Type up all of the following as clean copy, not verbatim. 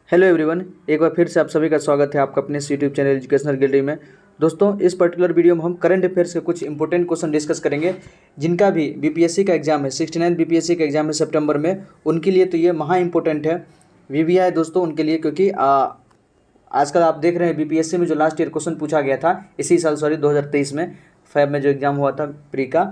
Hello everyone, एक बार फिर से आप सभी का स्वागत है आपका अपने यूट्यूब चैनल एजुकेशनल गैलरी में। दोस्तों, इस पर्टिकुलर वीडियो में हम करंट अफेयर्स के कुछ इंपॉर्टेंट क्वेश्चन डिस्कस करेंगे जिनका भी बीपीएससी का एग्जाम है, 69 बीपीएससी का एग्जाम है सितंबर में। उनके लिए तो ये महा इंपॉर्टेंट है, वीवीआई दोस्तों उनके लिए, क्योंकि आजकल आप देख रहे हैं बीपीएससी में जो लास्ट ईयर क्वेश्चन पूछा गया था इसी साल 2023 में फैब में जो एग्ज़ाम हुआ था प्री का,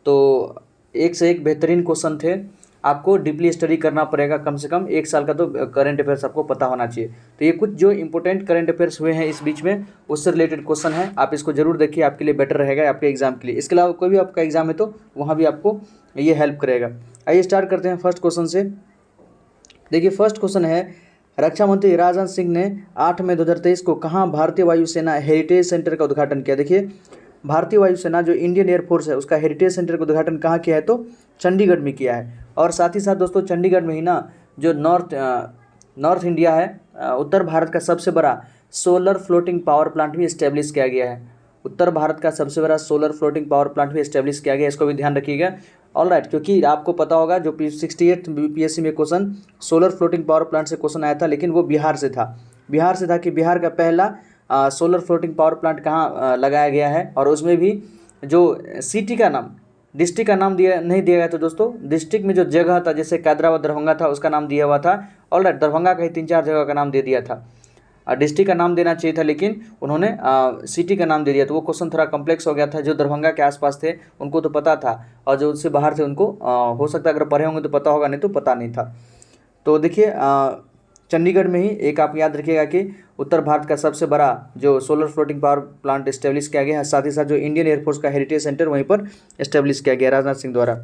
तो एक से एक बेहतरीन क्वेश्चन थे। आपको डीपली स्टडी करना पड़ेगा, कम से कम एक साल का तो करंट अफेयर्स आपको पता होना चाहिए। तो ये कुछ जो इंपॉर्टेंट करंट अफेयर्स हुए हैं इस बीच में, उससे रिलेटेड क्वेश्चन है। आप इसको जरूर देखिए, आपके लिए बेटर रहेगा आपके एग्जाम के लिए। इसके अलावा कोई भी आपका एग्जाम है तो वहाँ भी आपको ये हेल्प करेगा। आइए स्टार्ट करते हैं फर्स्ट क्वेश्चन से। देखिए फर्स्ट क्वेश्चन है, रक्षा मंत्री राजनाथ सिंह ने 8 मई 2023 को कहाँ भारतीय वायुसेना हेरिटेज सेंटर का उद्घाटन किया। देखिए भारतीय वायुसेना जो इंडियन एयरफोर्स है उसका हेरिटेज सेंटर का उद्घाटन कहाँ किया है, तो चंडीगढ़ में किया है। और साथ ही साथ दोस्तों चंडीगढ़ में ही ना जो नॉर्थ इंडिया है, उत्तर भारत का सबसे बड़ा सोलर फ्लोटिंग पावर प्लांट भी इस्टेब्लिश किया गया है। उत्तर भारत का सबसे बड़ा सोलर फ्लोटिंग पावर प्लांट भी इस्टेब्लिश किया गया है, इसको भी ध्यान रखिएगा। ऑल राइट, क्योंकि आपको पता होगा जो 68 बीपीएससी में question solar floating power plant से क्वेश्चन आया था, लेकिन वो बिहार से था कि बिहार का पहला सोलर फ्लोटिंग पावर प्लांट कहाँ लगाया गया है। और उसमें भी जो सिटी का नाम, डिस्ट्रिक्ट का नाम नहीं दिया गया था दोस्तों। डिस्ट्रिक्ट में जो जगह था, जैसे कैदराबाद दरभंगा था, उसका नाम दिया हुआ था। ऑल राइट, दरभंगा का ही 3-4 जगह का नाम दे दिया था। डिस्ट्रिक्ट का नाम देना चाहिए था, लेकिन उन्होंने सिटी का नाम दे दिया, तो वो क्वेश्चन थोड़ा कॉम्प्लेक्स हो गया था। जो दरभंगा के आसपास थे उनको तो पता था, और जो उससे बाहर थे उनको हो सकता है अगर पढ़े होंगे तो पता होगा, नहीं तो पता नहीं था। तो देखिए चंडीगढ़ में ही एक आप याद रखिएगा कि उत्तर भारत का सबसे बड़ा जो solar floating power plant establish किया गया है। साथ ही साथ जो इंडियन एयरफोर्स का हेरिटेज सेंटर वहीं पर इस्टेब्लिश किया गया राजनाथ सिंह द्वारा।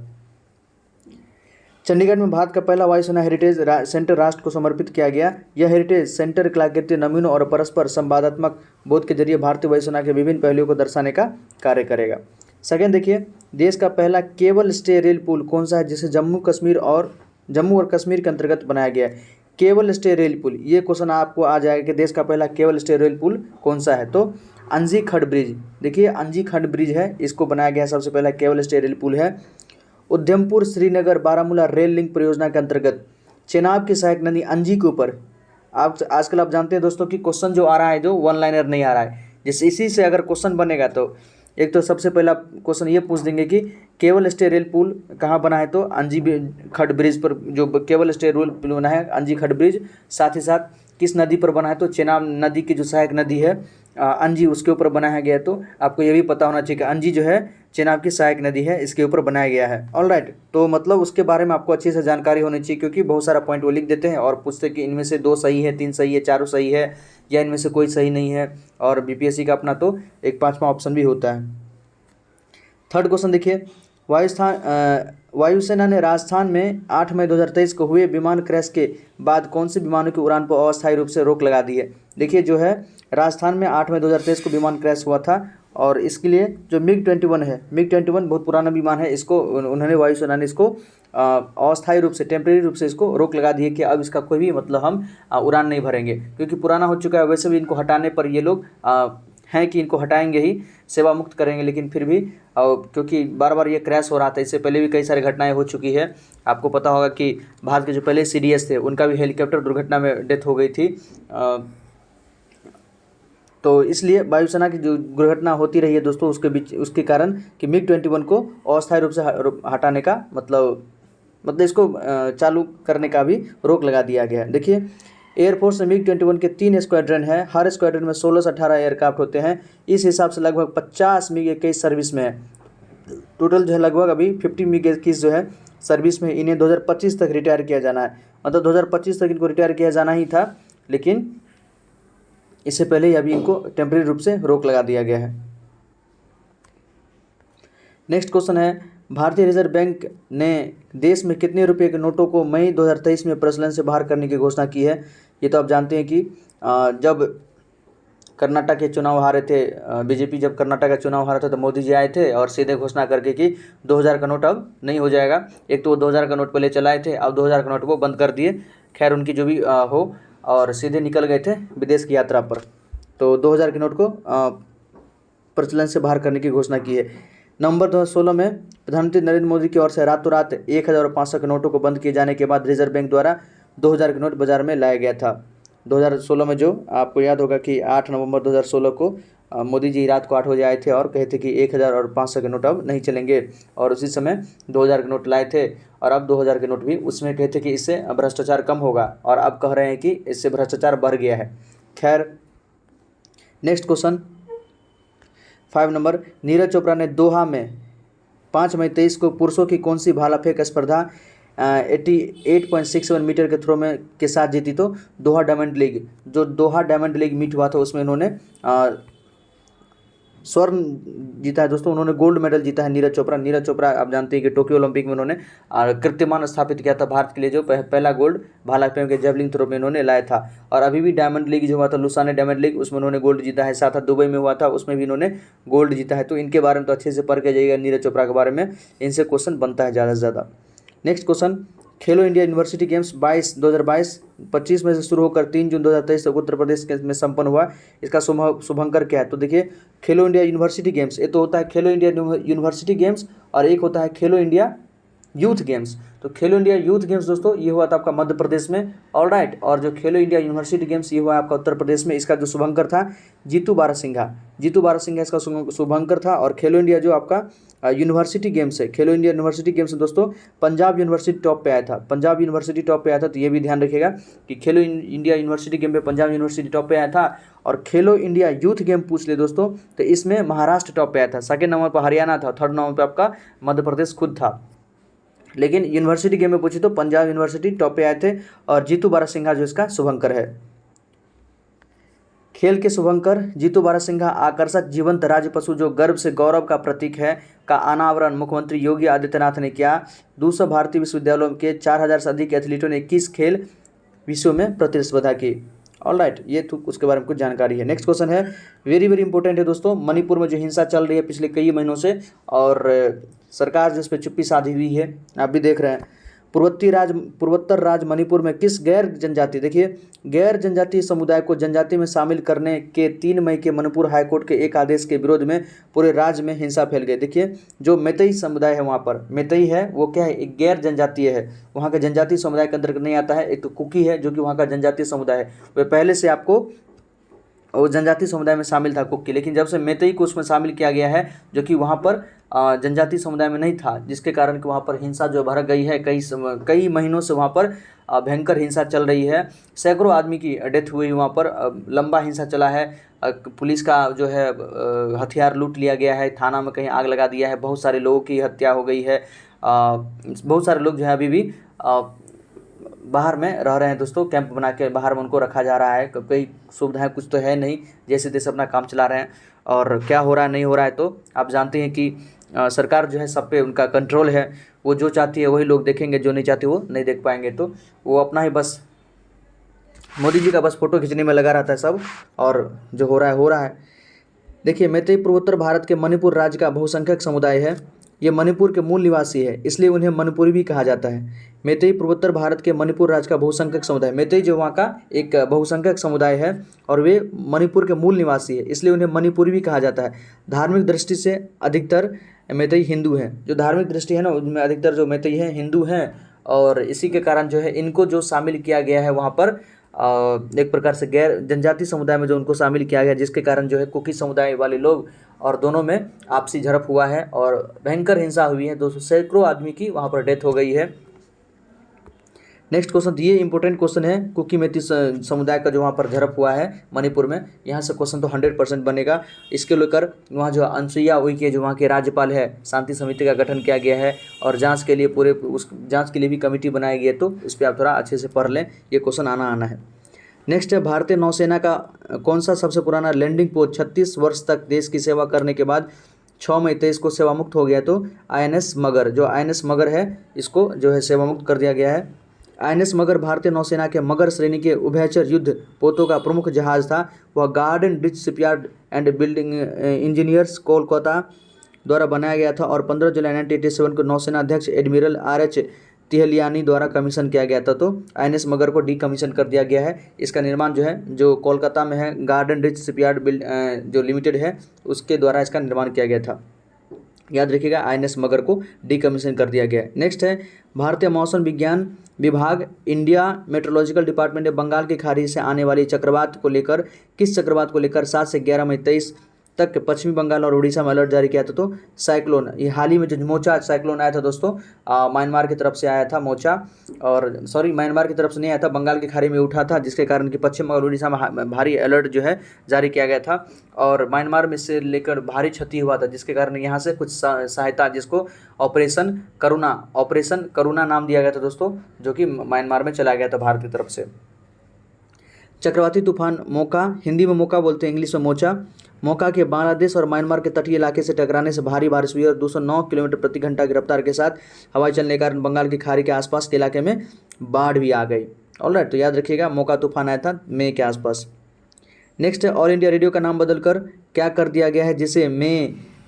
चंडीगढ़ में भारत का पहला वायुसेना हेरिटेज सेंटर राष्ट्र को समर्पित किया गया। यह हेरिटेज सेंटर कलाकृति नमूनों और परस्पर संवादात्मक बोध के जरिए भारतीय वायुसेना के विभिन्न पहलुओं को दर्शाने का कार्य करेगा। सेकेंड देखिए, देश का पहला केबल स्टे रेल पुल कौन सा है जिसे जम्मू और कश्मीर के अंतर्गत बनाया गया है। केबल स्टे रेल पुल, ये क्वेश्चन आपको आ जाएगा कि देश का पहला केबल स्टे रेल पुल कौन सा है, तो अंजी खंड ब्रिज। देखिए अंजी खंड ब्रिज है, इसको बनाया गया सबसे पहला केबल स्टे रेल पुल है। उधमपुर श्रीनगर बारामूला रेल लिंक परियोजना के अंतर्गत चेनाब की सहायक नदी अंजी के ऊपर, आजकल आप जानते हैं दोस्तों कि क्वेश्चन जो आ रहा है जो वन लाइनर नहीं आ रहा है, जैसे इसी से अगर क्वेश्चन बनेगा तो एक तो सबसे पहला क्वेश्चन ये पूछ देंगे कि केबल स्टे रेल पुल कहाँ बना है, तो अंजी खंड ब्रिज पर जो केबल स्टे रेल पुल बना है अंजी खंड ब्रिज। साथ ही साथ किस नदी पर बना है, तो चेनाब नदी की जो सहायक नदी है अंजी, उसके ऊपर बनाया गया है। तो आपको ये भी पता होना चाहिए कि अंजी जो है चेनाब की सहायक नदी है, इसके ऊपर बनाया गया है। ऑल राइट, तो मतलब उसके बारे में आपको अच्छे से जानकारी होनी चाहिए, क्योंकि बहुत सारा पॉइंट वो लिख देते हैं और पूछते हैं कि इनमें से 2 सही है, 3 सही है, 4 सही है, या इनमें से कोई सही नहीं है। और बीपीएससी का अपना तो एक 5वां ऑप्शन भी होता है। थर्ड क्वेश्चन देखिए, वायुसेना ने राजस्थान में 8 मई 2023 को हुए विमान क्रैश के बाद कौन से विमानों की उड़ान पर अस्थायी रूप से रोक लगा दी है। देखिए जो है राजस्थान में 8 मई 2023 को विमान क्रैश हुआ था, और इसके लिए जो MiG-21 है, MiG-21 बहुत पुराना विमान है, इसको उन्होंने वायुसेना ने इसको अस्थायी रूप से, टेम्परेरी रूप से इसको रोक लगा दी है कि अब इसका कोई भी मतलब हम उड़ान नहीं भरेंगे, क्योंकि पुराना हो चुका है। वैसे भी इनको हटाने पर ये लोग हैं कि इनको हटाएंगे ही, सेवा मुक्त करेंगे, लेकिन फिर भी क्योंकि बार बार ये क्रैश हो रहा था, इससे पहले भी कई सारी घटनाएं हो चुकी है। आपको पता होगा कि भारत के जो पहले CDS थे उनका भी हेलीकॉप्टर दुर्घटना में डेथ हो गई थी। तो इसलिए वायुसेना की जो दुर्घटना होती रही है दोस्तों, उसके कारण कि MiG-21 को अस्थायी रूप से हटाने का मतलब इसको चालू करने का भी रोक लगा दिया गया है। देखिए एयरफोर्स में MiG-21 के 3 स्क्वाड्रन है, हर स्क्वाड्रन में 16 से 18 एयरक्राफ्ट होते हैं। इस हिसाब से लगभग 50 MiG-21 सर्विस में है। टोटल जो है लगभग अभी 50 MiG-21 जो है सर्विस में। इन्हें 2025 तक रिटायर किया जाना है, मतलब 2025 तक इनको रिटायर किया जाना ही था, लेकिन इससे पहले ही अभी इनको टेम्परेरी रूप से रोक लगा दिया गया है। नेक्स्ट क्वेश्चन है, भारतीय रिजर्व बैंक ने देश में कितने रुपए के नोटों को मई 2023 में प्रचलन से बाहर करने की घोषणा की है। ये तो आप जानते हैं कि जब कर्नाटक के चुनाव हारे थे, बीजेपी जब कर्नाटक का चुनाव हारा था तो मोदी जी आए थे और सीधे घोषणा करके कि 2000 का नोट अब नहीं हो जाएगा। एक तो वो 2000 का नोट पहले चलाए थे, अब 2000 का नोट वो बंद कर दिए। खैर उनकी जो भी हो, और सीधे निकल गए थे विदेश की यात्रा पर। तो 2000 के नोट को प्रचलन से बाहर करने की घोषणा की है। नवंबर 2016 में प्रधानमंत्री नरेंद्र मोदी की ओर से रातों रात 1000 और 500 के नोटों को बंद किए जाने के बाद रिजर्व बैंक द्वारा 2000 के नोट बाजार में लाया गया था। 2016 में जो आपको याद होगा कि 8 नवंबर 2016 को मोदी जी रात को 8 बजे आए थे और कहे थे कि 1000 और 500 के नोट अब नहीं चलेंगे, और उसी समय 2000 के नोट लाए थे, और अब 2000 के नोट भी उसमें कहे थे कि इससे भ्रष्टाचार कम होगा, और अब कह रहे हैं कि इससे भ्रष्टाचार बढ़ गया है। खैर, next question 5 number, Neeraj Chopra ने दोहा में 5 मई 23 को पुरुषों की कौन सी भाला फेंक स्पर्धा 88.67 मीटर के थ्रो में के साथ जीती? तो दोहा डायमंड लीग, जो दोहा डायमंड लीग मीट हुआ था उसमें इन्होंने स्वर्ण जीता है दोस्तों, उन्होंने गोल्ड मेडल जीता है नीरज चोपड़ा। नीरज चोपड़ा आप जानते हैं कि टोक्यो ओलंपिक में उन्होंने कीर्तिमान स्थापित किया था भारत के लिए, जो पहला गोल्ड भाला फेंक के जेवलिंग थ्रो में इन्होंने लाया था। और अभी भी डायमंड लीग जो हुआ था, लुसाने डायमंड लीग, उसमें उन्होंने गोल्ड जीता है। साथ दुबई में हुआ था, उसमें भी इन्होंने गोल्ड जीता है। तो इनके बारे में तो अच्छे से पढ़ के जाइएगा, नीरज चोपड़ा के बारे में, इनसे क्वेश्चन बनता है ज़्यादा से ज़्यादा। नेक्स्ट क्वेश्चन, खेलो इंडिया यूनिवर्सिटी गेम्स 2022-25 में से शुरू होकर 3 जून 2023 तक उत्तर प्रदेश में संपन्न हुआ। इसका शुभंकर क्या है? तो देखिए, खेलो इंडिया यूनिवर्सिटी गेम्स, ये तो होता है खेलो इंडिया यूनिवर्सिटी गेम्स, और एक होता है खेलो इंडिया यूथ गेम्स। तो खेलो इंडिया यूथ गेम्स दोस्तों ये हुआ था आपका मध्य प्रदेश में, ऑलराइट। और जो खेलो इंडिया यूनिवर्सिटी गेम्स ये हुआ आपका उत्तर प्रदेश में। इसका जो शुभंकर था जीतू बारासिंघा इसका शुभंकर था। और खेलो इंडिया जो आपका यूनिवर्सिटी गेम्स है, खेलो इंडिया यूनिवर्सिटी गेम्स दोस्तों पंजाब यूनिवर्सिटी टॉप पे आया था, पंजाब यूनिवर्सिटी टॉप पे आया था। तो ये भी ध्यान रखिएगा कि खेलो इंडिया यूनिवर्सिटी गेम में पंजाब यूनिवर्सिटी टॉप पे आया था। और खेलो इंडिया यूथ गेम पूछ ले दोस्तों तो इसमें महाराष्ट्र टॉप पे आया था, सेकेंड नंबर पर हरियाणा था, थर्ड नंबर पर आपका मध्य प्रदेश खुद था। लेकिन यूनिवर्सिटी गेम में पूछे तो पंजाब यूनिवर्सिटी टॉप पे आए थे, और जीतू बारासिंघा जो इसका शुभंकर है। खेल के शुभंकर जीतू बारासिंघा आकर्षक जीवंत राज्य पशु जो गर्व से गौरव का प्रतीक है का अनावरण मुख्यमंत्री योगी आदित्यनाथ ने किया। 200 भारतीय विश्वविद्यालयों के 4000 से अधिक एथलीटों ने 21 खेल विश्व में प्रतिस्पर्धा की। ऑलराइट, ये तो उसके बारे में कुछ जानकारी है। नेक्स्ट क्वेश्चन है, वेरी वेरी इंपॉर्टेंट है दोस्तों, मणिपुर में जो हिंसा चल रही है पिछले कई महीनों से, और सरकार जिस पर चुप्पी साधी हुई है, आप भी देख रहे हैं। पूर्वोत्तर राज्य मणिपुर में किस गैर जनजातीय, देखिए गैर जनजातीय समुदाय को जनजाति में शामिल करने के 3 मई के मणिपुर हाईकोर्ट के एक आदेश के विरोध में पूरे राज्य में हिंसा फैल गई। देखिए जो मैतेई समुदाय है वहाँ पर, मैतेई है वो क्या है, एक गैर जनजातीय है, वहाँ के जनजातीय समुदाय के अंदर नहीं आता है। एक तो कुकी है जो कि वहाँ का जनजातीय समुदाय है, वह पहले से आपको वो जनजातीय समुदाय में शामिल था कुकी, लेकिन जब से मैतेई को उसमें शामिल किया गया है जो कि वहाँ पर जनजातीय समुदाय में नहीं था, जिसके कारण कि वहाँ पर हिंसा जो भड़क गई है। कई महीनों से वहाँ पर भयंकर हिंसा चल रही है, सैकड़ों आदमी की डेथ हुई वहाँ पर, लंबा हिंसा चला है। पुलिस का जो है हथियार लूट लिया गया है, थाना में कहीं आग लगा दिया है, बहुत सारे लोगों की हत्या हो गई है। बहुत सारे लोग जो है अभी भी बाहर में रह रहे हैं दोस्तों, कैंप बना के बाहर में उनको रखा जा रहा है। कई सुविधाएं कुछ तो है नहीं, जैसे तैसे अपना काम चला रहे हैं। और क्या हो रहा है नहीं हो रहा है तो आप जानते हैं कि सरकार जो है सब पे उनका कंट्रोल है, वो जो चाहती है वही लोग देखेंगे, जो नहीं चाहती वो नहीं देख पाएंगे। तो वो अपना ही बस मोदी जी का बस फोटो खींचने में लगा रहता है सब, और जो हो रहा है हो रहा है। देखिए मैतेई पूर्वोत्तर भारत के मणिपुर राज्य का बहुसंख्यक समुदाय है, ये मणिपुर के मूल निवासी है, इसलिए उन्हें मणिपुरी भी कहा जाता है। मैतेई पूर्वोत्तर भारत के मणिपुर राज्य का बहुसंख्यक समुदाय, मैतेई जो वहाँ का एक बहुसंख्यक समुदाय है और वे मणिपुर के मूल निवासी है, इसलिए उन्हें मणिपुरी भी कहा जाता है। धार्मिक दृष्टि से अधिकतर मैतेई हिंदू हैं, जो धार्मिक दृष्टि है ना उनमें अधिकतर जो मैतेई हैं हिंदू हैं, और इसी के कारण जो है इनको जो शामिल किया गया है वहाँ पर एक प्रकार से गैर जनजातीय समुदाय में जो उनको शामिल किया गया, जिसके कारण जो है कुकी समुदाय वाले लोग और दोनों में आपसी झड़प हुआ है और भयंकर हिंसा हुई है। 200 सैकड़ों आदमी की वहाँ पर डेथ हो गई है। नेक्स्ट क्वेश्चन, ये इंपॉर्टेंट क्वेश्चन है, कुकी मैती समुदाय का जो वहाँ पर झड़प हुआ है मणिपुर में, यहाँ से क्वेश्चन तो 100% बनेगा। इसके लेकर वहाँ जो अनुसुईया उइके जो वहाँ के राज्यपाल है, शांति समिति का गठन किया गया है और जांच के लिए पूरे उस जांच के लिए भी कमेटी बनाई गई है। तो इस पर आप थोड़ा अच्छे से पढ़ लें, ये क्वेश्चन आना है। नेक्स्ट है, भारतीय नौसेना का कौन सा सबसे पुराना लैंडिंग पोस्ट 36 वर्ष तक देश की सेवा करने के बाद 6 मई 23 को सेवा मुक्त हो गया? तो INS मगर, जो INS मगर है इसको जो है सेवा मुक्त कर दिया गया है। INS मगर भारतीय नौसेना के मगर श्रेणी के उभयचर युद्ध पोतों का प्रमुख जहाज था। वह garden bridge shipyard and building engineers Kolkata द्वारा बनाया गया था और 15 जुलाई 1987 को नौसेना अध्यक्ष एडमिरल RH तिहलियानी द्वारा कमीशन किया गया था। तो INS मगर को डीकमीशन कर दिया गया है। इसका निर्माण जो है जो कोलकाता में है गार्डन रिच शिपयार्ड जो लिमिटेड है उसके द्वारा इसका निर्माण किया गया था। याद रखिएगा, INS मगर को डीकमीशन कर दिया गया है। नेक्स्ट है भारतीय मौसम विज्ञान विभाग इंडिया मेट्रोलॉजिकल डिपार्टमेंट ने बंगाल की खाड़ी से आने वाली चक्रवात को लेकर 7 से 11 मई 23 तक पश्चिमी बंगाल और उड़ीसा में अलर्ट जारी किया था। तो साइक्लोन, ये हाल ही में जो मोचा साइक्लोन आया था दोस्तों, म्यांमार की तरफ से आया था मोचा, और सॉरी म्यांमार की तरफ से नहीं आया था, बंगाल की खाड़ी में उठा था, जिसके कारण कि पश्चिम और उड़ीसा में भारी अलर्ट जो है जारी किया गया था, और म्यांमार में से लेकर भारी क्षति हुआ था, जिसके कारण यहाँ से कुछ सहायता, जिसको ऑपरेशन करुणा नाम दिया गया था दोस्तों, जो कि म्यांमार में चला गया था भारत की तरफ से। चक्रवाती तूफान मोका, हिंदी में मोका बोलते हैं, इंग्लिश में मोचा, मोका के बांग्लादेश और म्यांमार के तटीय इलाके से टकराने से भारी बारिश हुई और 209 किलोमीटर प्रति घंटा की रफ्तार के साथ हवाई चलने के कारण बंगाल की खाड़ी के आसपास के इलाके में बाढ़ भी आ गई। ऑलराइट, तो याद रखिएगा मोका तूफान आया था मई के आसपास। नेक्स्ट है ऑल इंडिया रेडियो का नाम बदलकर क्या कर दिया गया है, जिसे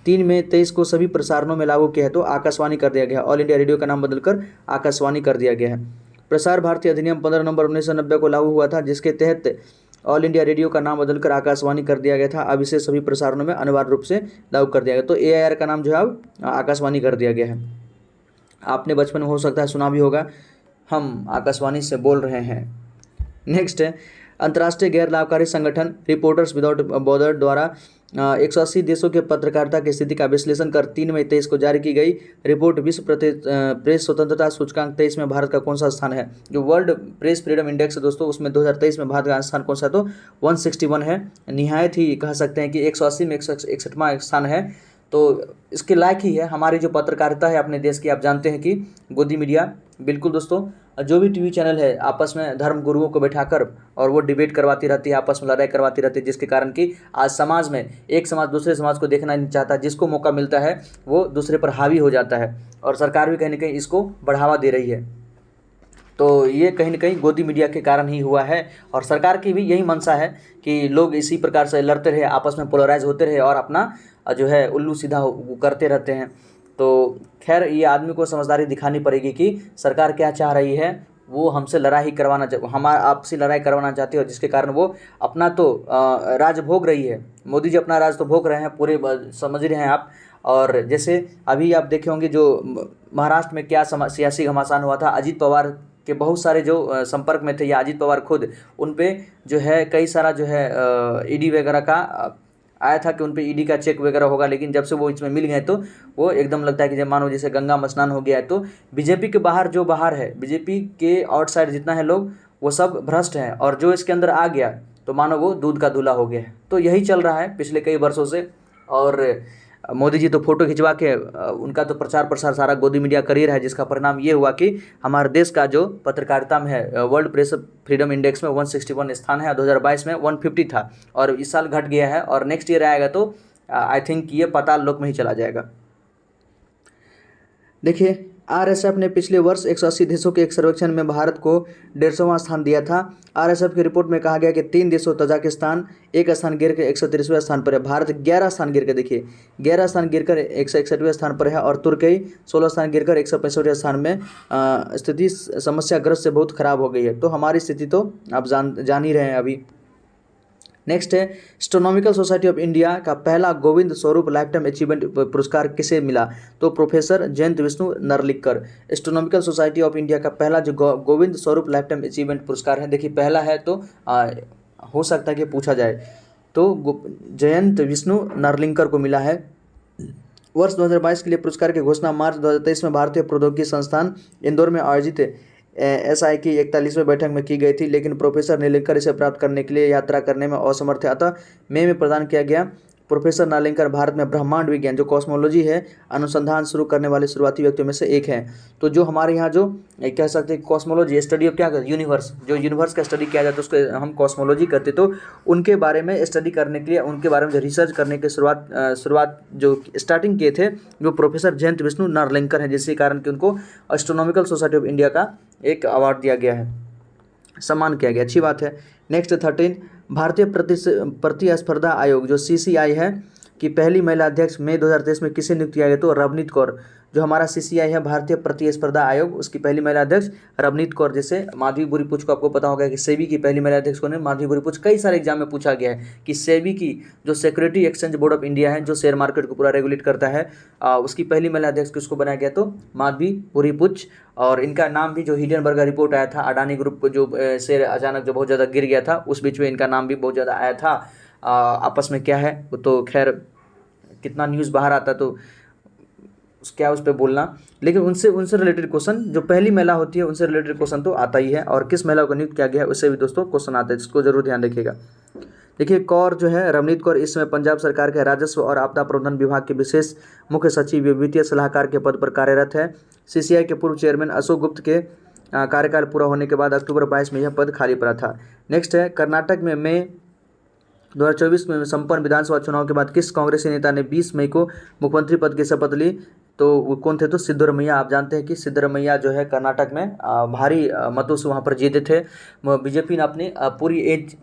3 मई 23 को सभी प्रसारणों में लागू किया है, तो आकाशवाणी कर दिया गया है। ऑल इंडिया रेडियो का नाम बदलकर आकाशवाणी कर दिया गया है। प्रसार भारती अधिनियम 15 नवंबर 1990 को लागू हुआ था, जिसके तहत ऑल इंडिया रेडियो का नाम बदलकर आकाशवाणी कर दिया गया था। अब इसे सभी प्रसारणों में अनिवार्य रूप से लागू कर दिया गया, तो AIR का नाम जो है अब आकाशवाणी कर दिया गया है। आपने बचपन में हो सकता है सुना भी होगा, हम आकाशवाणी से बोल रहे हैं। नेक्स्ट है अंतर्राष्ट्रीय गैर लाभकारी संगठन रिपोर्टर्स विदाउट बॉर्डर द्वारा 180 देशों के पत्रकारिता की स्थिति का विश्लेषण कर 3 मई 23 को जारी की गई रिपोर्ट विश्व प्रेस स्वतंत्रता सूचकांक 23 में भारत का कौन सा स्थान है। जो वर्ल्ड प्रेस फ्रीडम इंडेक्स है दोस्तों, उसमें 2023 में भारत का स्थान कौन सा, तो 161 है। निहायत ही कह सकते हैं कि 180 में 161वां स्थान है, तो इसके लायक ही है। हमारी जो पत्रकारिता है अपने देश की, आप जानते हैं कि गोदी मीडिया, बिल्कुल दोस्तों, जो भी टीवी चैनल है आपस में धर्म गुरुओं को बैठाकर और वो डिबेट करवाती रहती है, आपस में लड़ाई करवाती रहती है, जिसके कारण कि आज समाज में एक समाज दूसरे समाज को देखना नहीं चाहता, जिसको मौका मिलता है वो दूसरे पर हावी हो जाता है, और सरकार भी कहीं ना कहीं इसको बढ़ावा दे रही है। तो ये कहीं ना कहीं गोदी मीडिया के कारण ही हुआ है, और सरकार की भी यही मंशा है कि लोग इसी प्रकार से लड़ते रहे, आपस में पोलराइज होते रहे और अपना जो है उल्लू सीधा करते रहते हैं। तो खैर, ये आदमी को समझदारी दिखानी पड़ेगी कि सरकार क्या चाह रही है। वो हमसे लड़ाई करवाना हमारा आपसी लड़ाई करवाना चाहती है, जिसके कारण वो अपना तो राज भोग रही है। मोदी जी अपना राज तो भोग रहे हैं, पूरे समझ रहे हैं आप। और जैसे अभी आप देखे होंगे जो महाराष्ट्र में क्या सियासी घमासान हुआ था, अजीत पवार के बहुत सारे जो संपर्क में थे, या अजीत पवार खुद, उन पे जो है कई सारा जो है ईडी वगैरह का आया था कि उन पे ईडी का चेक वगैरह होगा, लेकिन जब से वो इसमें मिल गए तो वो एकदम लगता है कि जब मानो जैसे गंगा में स्नान हो गया है। तो बीजेपी के बाहर जो बाहर है, बीजेपी के आउटसाइड जितना है लोग, वो सब भ्रष्ट हैं, और जो इसके अंदर आ गया तो मानो वो दूध का दूल्हा हो गया है। तो यही चल रहा है पिछले कई वर्षों से। और मोदी जी तो फोटो खिंचवा के उनका तो प्रचार प्रसार सारा गोदी मीडिया करियर है, जिसका परिणाम ये हुआ कि हमारे देश का जो पत्रकारिता में है वर्ल्ड प्रेस फ्रीडम इंडेक्स में 161 स्थान है, 2022 में 150 था, और इस साल घट गया है, और नेक्स्ट ईयर आएगा तो आई थिंक ये पाताल लोक में ही चला जाएगा। देखिए, RSF ने पिछले वर्ष 180 देशों के एक सर्वेक्षण में भारत को 150वां स्थान दिया था। RSF की रिपोर्ट में कहा गया कि 3 देशों तजाकिस्तान 1 स्थान गिर के 130वें स्थान पर है, भारत 11 स्थान गिर के, देखिए 11 स्थान गिरकर 161वें स्थान पर है, और तुर्की 16 स्थान गिरकर 165वें स्थान में। स्थिति समस्याग्रस्त से बहुत खराब हो गई है। तो हमारी स्थिति तो आप जान ही रहे हैं अभी। नेक्स्ट है एस्ट्रोनॉमिकल सोसाइटी ऑफ इंडिया का पहला गोविंद स्वरूप लाइफटाइम अचीवमेंट पुरस्कार किसे मिला, तो professor Jayant Vishnu Narlikar. Astronomical society of India का पहला जो गोविंद स्वरूप लाइफटाइम अचीवमेंट पुरस्कार है, देखिए पहला है तो हो सकता है कि पूछा जाए, तो जयंत विष्णु नरलिकर को मिला है। वर्ष 2022 के लिए पुरस्कार की घोषणा मार्च 2023 में भारतीय प्रौद्योगिकी संस्थान इंदौर में आयोजित SI की 41वें बैठक में की गई थी, लेकिन प्रोफेसर नार्लिकर इसे प्राप्त करने के लिए यात्रा करने में असमर्थ थे, अतः मई में प्रदान किया गया। प्रोफेसर नार्लिकर भारत में ब्रह्मांड विज्ञान जो कॉस्मोलॉजी है अनुसंधान शुरू करने वाले शुरुआती व्यक्तियों में से एक हैं। तो जो हमारे यहाँ जो कह सकते हैं कॉस्मोलॉजी स्टडी ऑफ क्या करते, यूनिवर्स, जो यूनिवर्स का स्टडी किया जाता है उसको हम कॉस्मोलॉजी करते, तो उनके बारे में स्टडी करने के लिए, उनके बारे में जो रिसर्च करने के शुरुआत जो स्टार्टिंग किए थे वो प्रोफेसर जयंत विष्णु नार्लिकर हैं, जिसके कारण कि उनको एस्ट्रोनॉमिकल सोसाइटी ऑफ इंडिया का एक अवार्ड दिया गया है, सम्मान किया गया। अच्छी बात है। नेक्स्ट 13 भारतीय प्रतिस्पर्धा आयोग जो CCI है कि पहली महिला अध्यक्ष मई 2023 में किसे नियुक्त किया गया, तो रवनीत कौर। जो हमारा CCI है, भारतीय प्रतिस्पर्धा आयोग, उसकी पहली महिला अध्यक्ष रवनीत कौर। जैसे माधवी बुरीपुच को आपको पता होगा कि सेबी की पहली महिला अध्यक्ष कौन है, माधवी बुरीपुच। कई सारे एग्जाम में पूछा गया है कि सेबी की जो security exchange board of India है, जो शेयर मार्केट को पूरा रेगुलेट करता है, उसकी पहली महिला अध्यक्ष किसको बनाया गया, तो माधवी बुरीपुच। और इनका नाम भी, जो हिंडनबर्ग का रिपोर्ट आया था, अडानी ग्रुप को जो शेयर अचानक जो बहुत ज़्यादा गिर गया था, उस बीच में इनका नाम भी बहुत ज़्यादा आया था। आपस में क्या है वो तो खैर कितना न्यूज़ बाहर आता तो क्या उस पर बोलना, लेकिन उनसे रिलेटेड क्वेश्चन, जो पहली महिला होती है उनसे रिलेटेड क्वेश्चन तो आता ही है। और किस महिला को नियुक्त किया गया है उससे भी दोस्तों क्वेश्चन आता है, जिसको जरूर ध्यान रखिएगा। देखिए, कौर जो है, रवनीत कौर इस समय पंजाब सरकार के राजस्व और आपदा प्रबंधन विभाग के विशेष मुख्य सचिव व वित्तीय सलाहकार के पद पर कार्यरत है। CCI के पूर्व चेयरमैन अशोक गुप्त के कार्यकाल पूरा होने के बाद अक्टूबर 22 में यह पद खाली पड़ा था। नेक्स्ट है, कर्नाटक में मई 2024 में संपन्न विधानसभा चुनाव के बाद किस कांग्रेसी नेता ने 20 मई को मुख्यमंत्री पद की शपथ ली, तो वो कौन थे, तो सिद्धरमैया। आप जानते हैं कि सिद्धरमैया जो है कर्नाटक में भारी मतों से वहाँ पर जीते थे। बीजेपी ने अपनी पूरी एज,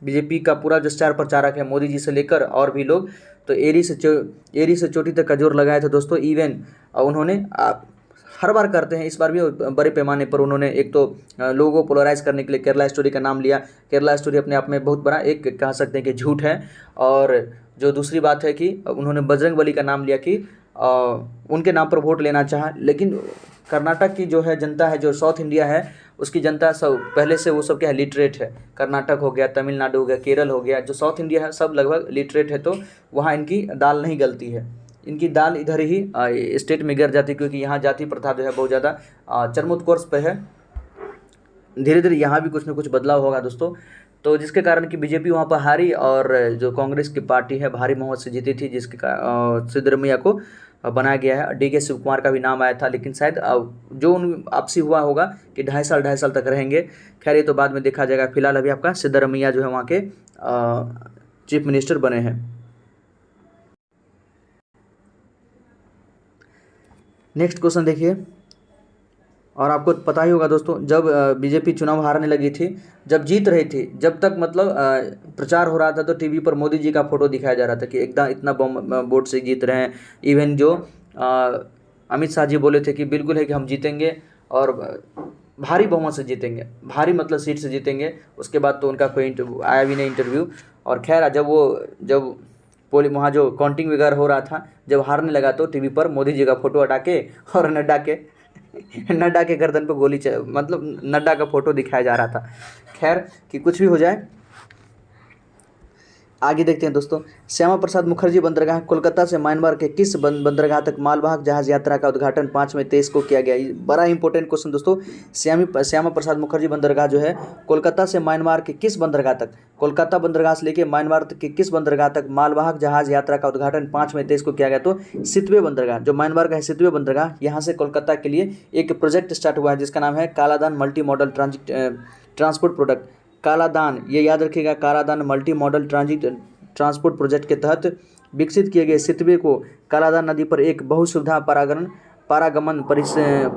बीजेपी का पूरा जो स्टार प्रचारक है मोदी जी से लेकर और भी लोग, तो एरी से चोटी तक का जोर लगाया था दोस्तों। इवन उन्होंने हर बार करते हैं, इस बार भी बड़े पैमाने पर उन्होंने एक तो लोगों को पोलराइज करने के लिए केरला स्टोरी का नाम लिया। केरला स्टोरी अपने आप में बहुत बड़ा एक कह सकते हैं कि झूठ है। और जो दूसरी बात है कि उन्होंने बजरंगबली का नाम लिया कि उनके नाम पर वोट लेना चाहा, लेकिन कर्नाटक की जो है जनता है, जो साउथ इंडिया है, उसकी जनता सब पहले से वो सब क्या है, लिटरेट है। कर्नाटक हो गया, तमिलनाडु हो गया, केरल हो गया, जो साउथ इंडिया है सब लगभग लिटरेट है, तो वहाँ इनकी दाल नहीं गलती है। इनकी दाल इधर ही स्टेट में गिर जाती है, क्योंकि यहाँ जाति प्रथा जो है बहुत ज़्यादा चरमोत्कर्ष पे है। धीरे धीरे यहाँ भी कुछ न कुछ बदलाव होगा दोस्तों, तो जिसके कारण कि बीजेपी वहाँ पर हारी और जो कांग्रेस की पार्टी है भारी बहुमत से जीती थी, जिसके सिद्धरमैया को बनाया गया है। DK शिव कुमार का भी नाम आया था, लेकिन शायद जो उन आपसी हुआ होगा कि 2.5 साल तक रहेंगे। खैर ये तो बाद में देखा जाएगा। फिलहाल अभी आपका सिद्धरमैया जो है वहाँ के चीफ मिनिस्टर बने हैं। नेक्स्ट क्वेश्चन देखिए, और आपको पता ही होगा दोस्तों, जब बीजेपी चुनाव हारने लगी थी, जब जीत रही थी, जब तक मतलब प्रचार हो रहा था, तो टीवी पर मोदी जी का फोटो दिखाया जा रहा था कि एकदम इतना वोट से जीत रहे हैं। इवन जो अमित शाह जी बोले थे कि बिल्कुल है कि हम जीतेंगे और भारी बहुमत से जीतेंगे, भारी मतलब सीट से जीतेंगे। उसके बाद तो उनका कोई आया भी नहीं इंटरव्यू। और खैर जब वहाँ जो काउंटिंग वगैरह हो रहा था, जब हारने लगा तो टीवी पर मोदी जी का फोटो हटा के और नड्डा के गर्दन पे गोली मतलब नड्डा का फोटो दिखाया जा रहा था। खैर कि कुछ भी हो जाए, आगे देखते हैं दोस्तों। श्यामा प्रसाद मुखर्जी बंदरगाह कोलकाता से म्यांमार के किस बंदरगाह तक मालवाहक जहाज यात्रा का उद्घाटन 5 मई 2023 को किया गया। बड़ा इंपॉर्टेंट क्वेश्चन दोस्तों। श्यामा प्रसाद मुखर्जी बंदरगाह जो है कोलकाता से म्यांमार के किस बंदरगाह तक, कोलकाता बंदरगाह से लेकर म्यांमार के किस बंदरगाह तक मालवाहक जहाज यात्रा का उद्घाटन 5 मई 2023 को किया गया, तो सितवे बंदरगाह, जो म्यांमार का है सितवे बंदरगाह, यहाँ से कोलकाता के लिए एक प्रोजेक्ट स्टार्ट हुआ है जिसका नाम है Kaladan multi modal transport product. Kaladan, ये याद रखिएगा, Kaladan multi modal transport project के तहत विकसित किए गए सितवे को कालादान नदी पर एक बहुसुविधा पारागमन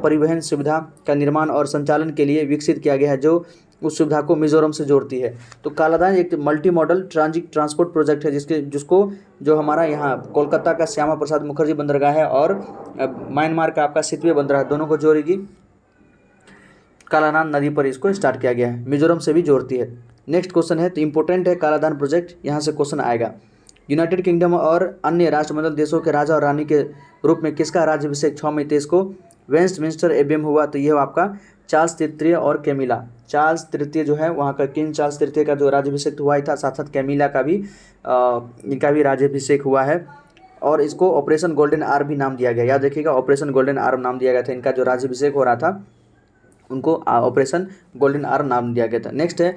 परिवहन सुविधा का निर्माण और संचालन के लिए विकसित किया गया है, जो उस सुविधा को मिजोरम से जोड़ती है। तो कालादान एक मल्टी मॉडल ट्रांसपोर्ट प्रोजेक्ट है जिसको जो हमारा यहाँ कोलकाता का श्यामा प्रसाद मुखर्जी बंदरगाह है और म्यांमार का आपका सितवे बंदरगाह, दोनों को जोड़ेगी। कालादान नदी पर इसको स्टार्ट किया गया है, मिजोरम से भी जोड़ती है। नेक्स्ट क्वेश्चन है, तो इंपॉर्टेंट है कालादान प्रोजेक्ट, यहाँ से क्वेश्चन आएगा। यूनाइटेड किंगडम और अन्य राष्ट्रमंडल देशों के राजा और रानी के रूप में किसका राज्याभिषेक 6 मई 2023 को वेस्टमिंस्टर एबी में हुआ, तो यह आपका चार्ल्स तृतीय और कैमिला। चार्ल्स तृतीय जो है वहाँ का किंग चार्ल्स तृतीय का जो राज्याभिषेक हुआ ही था, साथ साथ कैमिला का भी इनका भी राज्याभिषेक हुआ है। और इसको ऑपरेशन गोल्डन आर्म भी नाम दिया गया, याद रखिएगा, ऑपरेशन गोल्डन आर्म नाम दिया गया था। इनका जो राज्याभिषेक हो रहा था उनको ऑपरेशन गोल्डन आर्म नाम दिया गया था। नेक्स्ट है,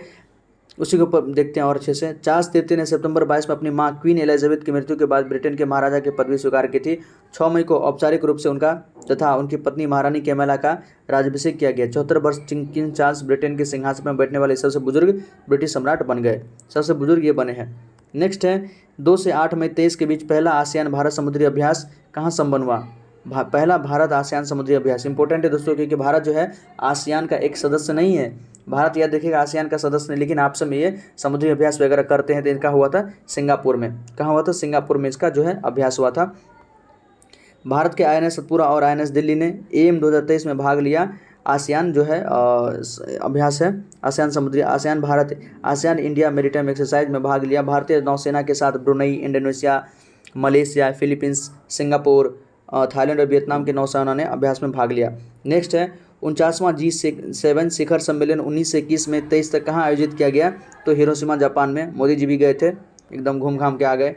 उसी के ऊपर देखते हैं और अच्छे से। चार्ल्स तृतीय ने सितंबर 22 में अपनी मां क्वीन एलिजाबेथ की मृत्यु के बाद ब्रिटेन के महाराजा की पदवी स्वीकार की थी। 6 मई को औपचारिक रूप से उनका तथा उनकी पत्नी महारानी कैमिला का राज्याभिषेक किया गया। 74 वर्ष किंग चार्ल्स ब्रिटेन के सिंहासन पर बैठने वाले सबसे बुजुर्ग ब्रिटिश सम्राट बन गए, सबसे बुजुर्ग ये बने हैं। नेक्स्ट है, 2 से 8 मई 2023 के बीच पहला आसियान भारत समुद्री अभ्यास कहाँ संपन्न हुआ। पहला भारत आसियान समुद्री अभ्यास इंपॉर्टेंट है दोस्तों, क्योंकि भारत जो है आसियान का एक सदस्य नहीं है। भारत याद देखिएगा आसियान का सदस्य नहीं, लेकिन आपस में ये समुद्री अभ्यास वगैरह करते हैं। तो इनका हुआ था सिंगापुर में। कहाँ हुआ था? सिंगापुर में इसका जो है अभ्यास हुआ था। भारत के INS सतपुरा और INS दिल्ली ने AM 2023 में भाग लिया। आसियान जो है अभ्यास है, आसियान समुद्री आसियान इंडिया मैरीटाइम एक्सरसाइज में भाग लिया। भारतीय नौसेना के साथ Brunei, Indonesia, Malaysia, Philippines, Singapore, Thailand और वियतनाम के नौसेना ने अभ्यास में भाग लिया। नेक्स्ट है 49वां G7 शिखर सम्मेलन 19 से 21 में 23 तक कहाँ आयोजित किया गया? तो हिरोशिमा जापान में। मोदी जी भी गए थे, एकदम घूम घाम के आ गए।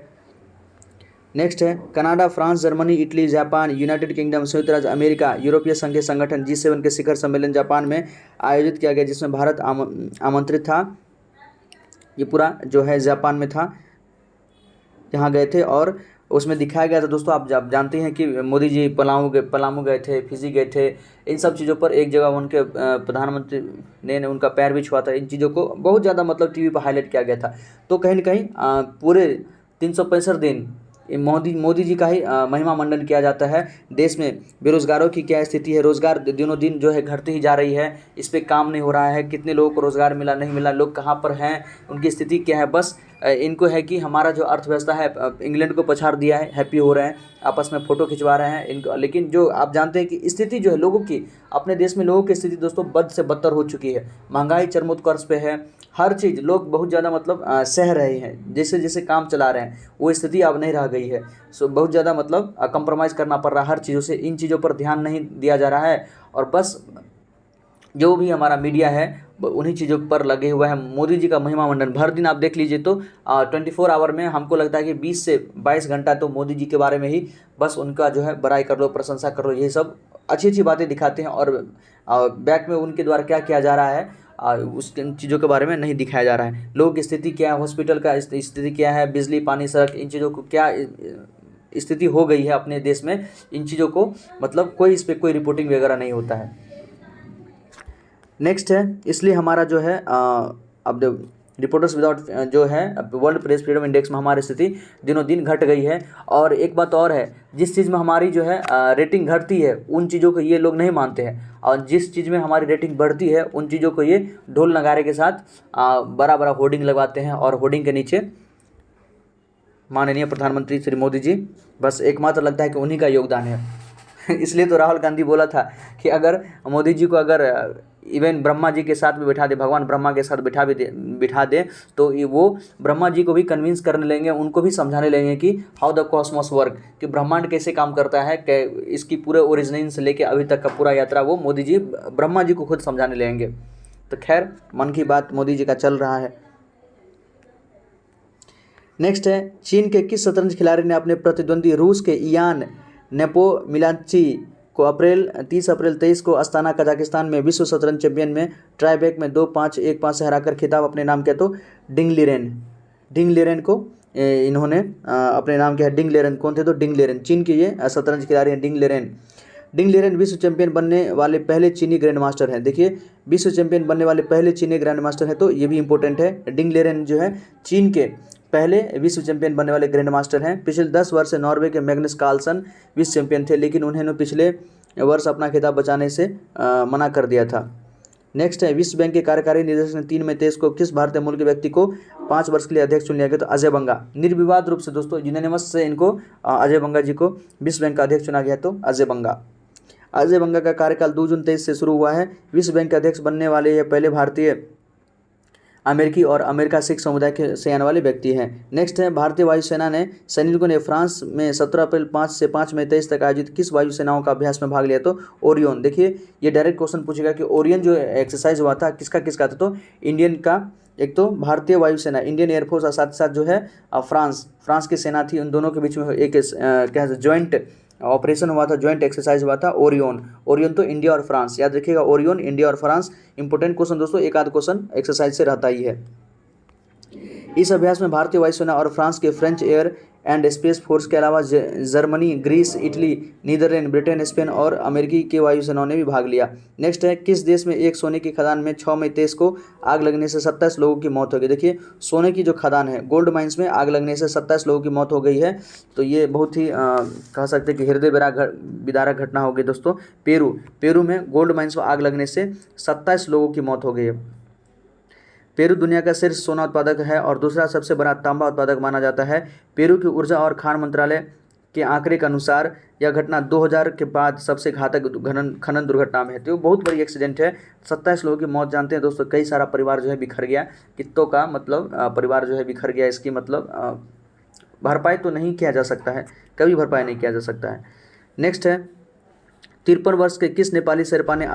नेक्स्ट है Canada, France, Germany, Italy, Japan, United kingdom, संयुक्त राज्य अमेरिका, यूरोपीय संघ संगठन G7 के शिखर सम्मेलन जापान में आयोजित किया गया, जिसमें भारत आमंत्रित था। ये पूरा जो है जापान में था, यहाँ गए थे और उसमें दिखाया गया था। दोस्तों आप जानते हैं कि मोदी जी पलामू गए थे, फिजी गए थे। इन सब चीज़ों पर एक जगह उनके प्रधानमंत्री ने उनका पैर भी छुआ था। इन चीज़ों को बहुत ज़्यादा मतलब टीवी पर हाईलाइट किया गया था। तो कहीं ना कहीं पूरे 365 दिन मोदी जी का ही महिमा मंडन किया जाता है। देश में बेरोजगारों की क्या स्थिति है, रोजगार दिनों दिन जो है घटती ही जा रही है, इस पर काम नहीं हो रहा है, कितने लोगों को रोजगार मिला नहीं मिला, लोग कहाँ पर हैं, उनकी स्थिति क्या है। बस इनको है कि हमारा जो अर्थव्यवस्था है इंग्लैंड को पछाड़ दिया है, हैप्पी हो रहे हैं, आपस में फ़ोटो खिंचवा रहे हैं इनको। लेकिन जो आप जानते हैं कि स्थिति जो है लोगों की, अपने देश में लोगों की स्थिति दोस्तों बद से बदतर हो चुकी है। महंगाई चरमोत्कर्ष पे है, हर चीज़ लोग बहुत ज़्यादा मतलब सह रहे हैं, जैसे जैसे काम चला रहे हैं वो स्थिति अब नहीं रह गई है। सो बहुत ज़्यादा मतलब कंप्रोमाइज़ करना पड़ रहा है हर चीज़ों से। इन चीज़ों पर ध्यान नहीं दिया जा रहा है और बस जो भी हमारा मीडिया है उन्हीं चीज़ों पर लगे हुए हैं। मोदी जी का महिमा मंडन भर दिन आप देख लीजिए तो 24 आवर में हमको लगता है कि 20 से 22 घंटा तो मोदी जी के बारे में ही बस उनका जो है बड़ाई कर लो, प्रशंसा कर लो, यही सब अच्छी अच्छी बातें दिखाते हैं। और बैक में उनके द्वारा क्या किया जा रहा है उस चीज़ों के बारे में नहीं दिखाया जा रहा है। लोगों की स्थिति क्या है, हॉस्पिटल का स्थिति क्या है, बिजली, पानी, सड़क, इन चीज़ों को क्या स्थिति हो गई है अपने देश में, इन चीज़ों को मतलब कोई इस पर कोई रिपोर्टिंग वगैरह नहीं होता है। नेक्स्ट है इसलिए हमारा जो है अब रिपोर्टर्स विदाउट जो है वर्ल्ड प्रेस फ्रीडम इंडेक्स में हमारी स्थिति दिनों दिन घट गई है। और एक बात और है, जिस चीज़ में हमारी जो है रेटिंग घटती है उन चीज़ों को ये लोग नहीं मानते हैं, और जिस चीज़ में हमारी रेटिंग बढ़ती है उन चीज़ों को ये ढोल नगारे के साथ बड़ा बड़ा होर्डिंग लगवाते हैं और होर्डिंग के नीचे माननीय प्रधानमंत्री श्री मोदी जी, बस एकमात्र लगता है कि उन्हीं का योगदान है। इसलिए तो राहुल गांधी बोला था कि अगर मोदी जी को अगर इवन ब्रह्मा जी के साथ भी बिठा दे, भगवान ब्रह्मा के साथ बिठा दे तो वो ब्रह्मा जी को भी कन्विंस करने लेंगे, उनको भी समझाने लेंगे कि हाउ द कॉस्मोस वर्क, कि ब्रह्मांड कैसे काम करता है, इसकी पूरे ओरिजिन से लेके अभी तक का पूरा यात्रा वो मोदी जी ब्रह्मा जी को खुद समझाने लेंगे। तो खैर मन की बात मोदी जी का चल रहा है। नेक्स्ट है चीन के किस शतरंज खिलाड़ी ने अपने प्रतिद्वंदी रूस के इयान नेपोमिलांची को 30 अप्रैल 23 को अस्ताना कजाकिस्तान में विश्व शतरंज चैंपियन में ट्राईबैक में 2-5, 1-5 से हराकर खिताब अपने नाम किया? तो डिंग लिरेन को इन्होंने अपने नाम किया है। डिंग लिरेन कौन थे? तो डिंग लिरेन चीन के ये शतरंज खिलाड़ी हैं। डिंग लिरेन विश्व चैंपियन बनने वाले पहले चीनी ग्रैंड मास्टर हैं। देखिए विश्व चैंपियन बनने वाले पहले चीनी ग्रैंड मास्टर हैं, तो ये भी इंपॉर्टेंट है। डिंग लिरेन जो है चीन के पहले विश्व चैंपियन बनने वाले ग्रैंड मास्टर हैं। पिछले 10 वर्ष से नॉर्वे के मैग्नस कार्लसन विश्व चैंपियन थे, लेकिन उन्होंने पिछले वर्ष अपना खिताब बचाने से मना कर दिया था। नेक्स्ट है विश्व बैंक के कार्यकारी निदेशक ने 3 मई 23 को किस भारतीय मूल के व्यक्ति को 5 वर्ष के लिए अध्यक्ष चुन लिया गया? तो अजय बंगा। निर्विवाद रूप से दोस्तों यूनानिमस से इनको अजय बंगा जी को विश्व बैंक का अध्यक्ष चुना गया। तो अजय बंगा का कार्यकाल 2 जून 23 से शुरू हुआ है। विश्व बैंक के अध्यक्ष बनने वाले ये पहले भारतीय, अमेरिकी और अमेरिका सिख समुदाय के से आने वाले व्यक्ति हैं। नेक्स्ट है भारतीय वायुसेना ने सैनिकों ने फ्रांस में 17 अप्रैल 5 से 5 मई 23 तक आयोजित किस वायुसेनाओं का अभ्यास में भाग लिया? तो ओरियन। देखिए ये डायरेक्ट क्वेश्चन पूछेगा कि ओरियन जो एक्सरसाइज हुआ था किसका था? तो इंडियन का, एक तो भारतीय वायुसेना, इंडियन एयरफोर्स और साथ साथ जो है फ्रांस की सेना थी, उन दोनों के बीच में एक क्या ज्वाइंट ऑपरेशन हुआ था, ज्वाइंट एक्सरसाइज हुआ था ओरियन तो इंडिया और फ्रांस, याद रखिएगा ओरियन इंडिया और फ्रांस। इंपॉर्टेंट क्वेश्चन दोस्तों, एक आध क्वेश्चन एक्सरसाइज से रहता ही है। इस अभ्यास में भारतीय वायुसेना और फ्रांस के French air and space force के अलावा Germany, Greece, Italy, Netherlands, Britain, Spain और अमेरिकी के वायुसेनाओं ने भी भाग लिया। नेक्स्ट है किस देश में एक सोने की खदान में 6 मई 23 को आग लगने से 27 लोगों की मौत हो गई? देखिए सोने की जो खदान है, गोल्ड माइंस में आग लगने से 27 लोगों की मौत हो गई है। तो ये बहुत ही कह सकते हैं कि हृदय विदारक घटना हो गई दोस्तों। पेरू में गोल्ड माइंस में आग लगने से 27 लोगों की मौत हो गई है। पेरू दुनिया का शीर्ष सोना उत्पादक है और दूसरा सबसे बड़ा तांबा उत्पादक माना जाता है। पेरू की ऊर्जा और खान मंत्रालय के आंकड़े के अनुसार यह घटना 2000 के बाद सबसे घातक खनन दुर्घटना में है। तो बहुत बड़ी एक्सीडेंट है, 27 लोगों की मौत। जानते हैं दोस्तों, कई सारा परिवार जो है बिखर गया, कितों का मतलब परिवार जो है बिखर गया। इसकी मतलब भरपाई तो नहीं किया जा सकता है, कभी भरपाई नहीं किया जा सकता है। नेक्स्ट है 53 वर्ष के किस नेपाली शेर्पा ने